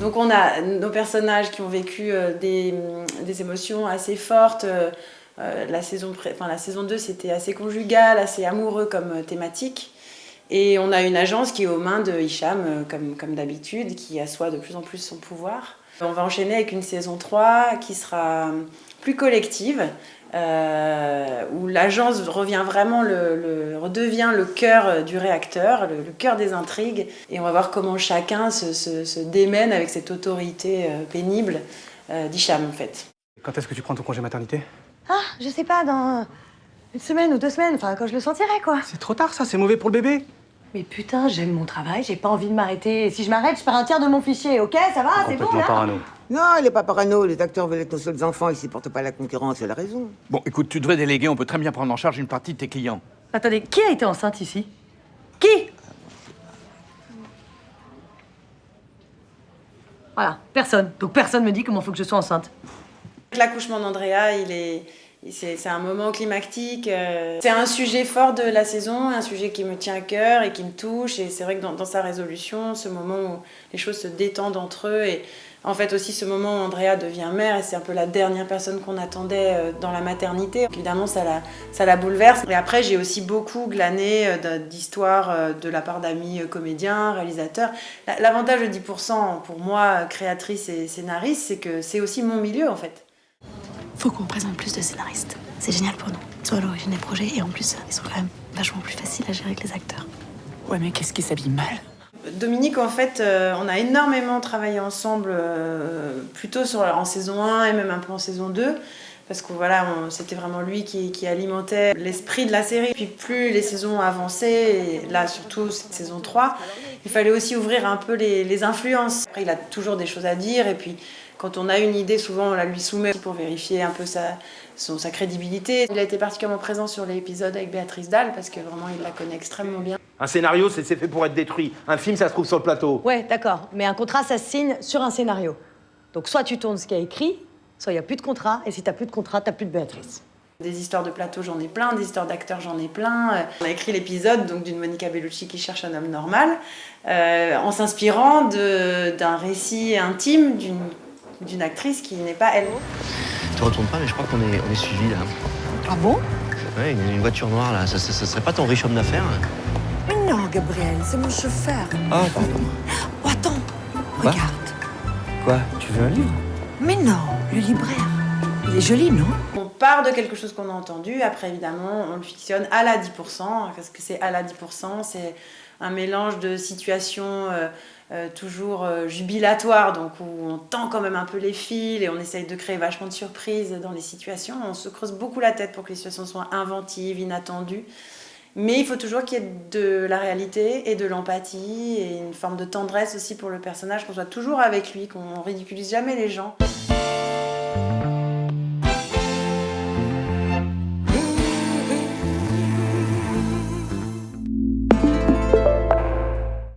Donc on a nos personnages qui ont vécu des émotions assez fortes. La saison 2, c'était assez conjugal, assez amoureux comme thématique. Et on a une agence qui est aux mains de Hicham, comme d'habitude, qui assoit de plus en plus son pouvoir. On va enchaîner avec une saison 3 qui sera plus collective, où l'agence revient vraiment redevient le cœur du réacteur, le cœur des intrigues. Et on va voir comment chacun se démène avec cette autorité pénible d'Hicham, en fait. Quand est-ce que tu prends ton congé maternité? Ah, je sais pas, dans 1 semaine ou 2 semaines, enfin quand je le sentirai, quoi. C'est trop tard, ça, c'est mauvais pour le bébé. Mais putain, j'aime mon travail, j'ai pas envie de m'arrêter. Et si je m'arrête, je perds un tiers de mon fichier, ok? Ça va, c'est bon, Complètement là? parano. Non, il est pas parano. Les acteurs veulent être nos seuls enfants. Ils supportent pas la concurrence. Elle a raison. Bon, écoute, tu devrais déléguer, on peut très bien prendre en charge une partie de tes clients. Attendez, qui a été enceinte ici? Qui? Voilà, personne. Donc personne me dit comment faut que je sois enceinte. L'accouchement d'Andrea, c'est un moment climactique. C'est un sujet fort de la saison, un sujet qui me tient à cœur et qui me touche. Et c'est vrai que dans sa résolution, ce moment où les choses se détendent entre eux, et en fait aussi ce moment où Andrea devient mère, et c'est un peu la dernière personne qu'on attendait dans la maternité. Évidemment, ça la bouleverse. Et après, j'ai aussi beaucoup glané d'histoires de la part d'amis comédiens, réalisateurs. L'avantage de 10% pour moi, créatrice et scénariste, c'est que c'est aussi mon milieu, en fait. Faut qu'on présente plus de scénaristes. C'est génial pour nous. Ils sont à l'origine des projets et en plus, ils sont quand même vachement plus faciles à gérer que les acteurs. Ouais, mais qu'est-ce qui s'habille mal? Dominique, en fait, on a énormément travaillé ensemble, plutôt en saison 1 et même un peu en saison 2, parce que voilà, c'était vraiment lui qui alimentait l'esprit de la série. Puis plus les saisons avançaient, et là surtout cette saison 3, il fallait aussi ouvrir un peu les influences. Après, il a toujours des choses à dire, et puis quand on a une idée, souvent on la lui soumet pour vérifier un peu sa crédibilité. Il a été particulièrement présent sur l'épisode avec Béatrice Dalle, parce que vraiment il la connaît extrêmement bien. Un scénario, c'est fait pour être détruit. Un film, ça se trouve sur le plateau. Ouais, d'accord. Mais un contrat, ça se signe sur un scénario. Donc soit tu tournes ce qu'il y a écrit, soit il n'y a plus de contrat. Et si t'as plus de contrat, t'as plus de Béatrice. Des histoires de plateau, j'en ai plein. Des histoires d'acteurs, j'en ai plein. On a écrit l'épisode donc d'une Monica Bellucci qui cherche un homme normal, en s'inspirant d'un récit intime d'une actrice qui n'est pas elle. Je te retourne pas, mais je crois qu'on est suivi là. Ah bon? Ouais, une voiture noire là, ça serait pas ton riche homme d'affaires? Mais non, Gabriel, c'est mon chauffeur. Ah, pardon. Oh, attends, Quoi? regarde. Quoi? Tu veux un livre? Mais non, le libraire. Il est joli, non? On part de quelque chose qu'on a entendu, après évidemment on le fictionne à la 10%, parce que c'est à la 10%, c'est un mélange de situations toujours jubilatoires, donc où on tend quand même un peu les fils et on essaye de créer vachement de surprises dans les situations. On se creuse beaucoup la tête pour que les situations soient inventives, inattendues. Mais il faut toujours qu'il y ait de la réalité et de l'empathie et une forme de tendresse aussi pour le personnage, qu'on soit toujours avec lui, qu'on ridiculise jamais les gens.